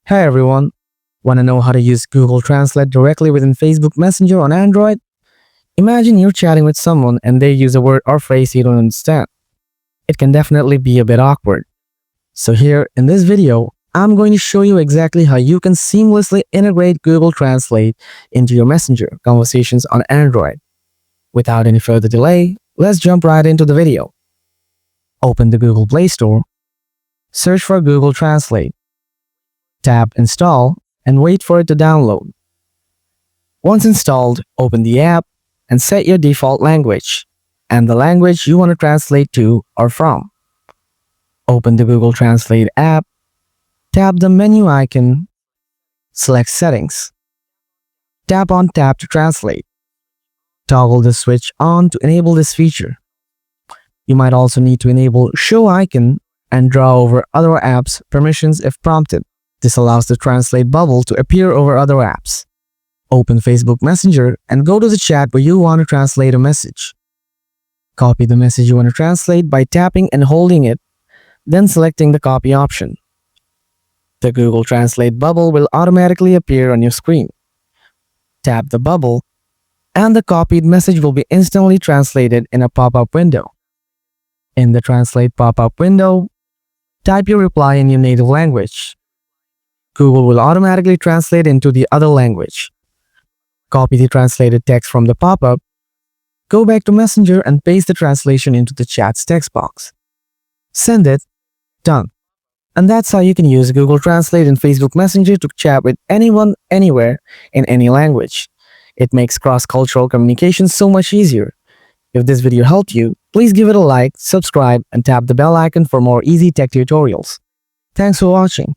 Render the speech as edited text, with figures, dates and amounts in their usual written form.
Hey everyone, want to know how to use Google Translate directly within Facebook Messenger on Android? Imagine you're chatting with someone and they use a word or phrase you don't understand. It can definitely be a bit awkward. So here in this video, I'm going to show you exactly how you can seamlessly integrate Google Translate into your Messenger conversations on Android. Without any further delay, let's jump right into the video. Open the Google Play Store, search for Google Translate. Tap Install and wait for it to download. Once installed, open the app and set your default language and the language you want to translate to or from. Open the Google Translate app, tap the menu icon, select Settings. Tap on Tap to Translate. Toggle the switch on to enable this feature. You might also need to enable Show Icon and draw over other apps' permissions if prompted. This allows the Translate bubble to appear over other apps. Open Facebook Messenger and go to the chat where you want to translate a message. Copy the message you want to translate by tapping and holding it, then selecting the copy option. The Google Translate bubble will automatically appear on your screen. Tap the bubble, and the copied message will be instantly translated in a pop-up window. In the Translate pop-up window, type your reply in your native language. Google will automatically translate into the other language. Copy the translated text from the pop-up, go back to Messenger and paste the translation into the chat's text box. Send it, done. And that's how you can use Google Translate in Facebook Messenger to chat with anyone, anywhere, in any language. It makes cross-cultural communication so much easier. If this video helped you, please give it a like, subscribe, and tap the bell icon for more easy tech tutorials. Thanks for watching.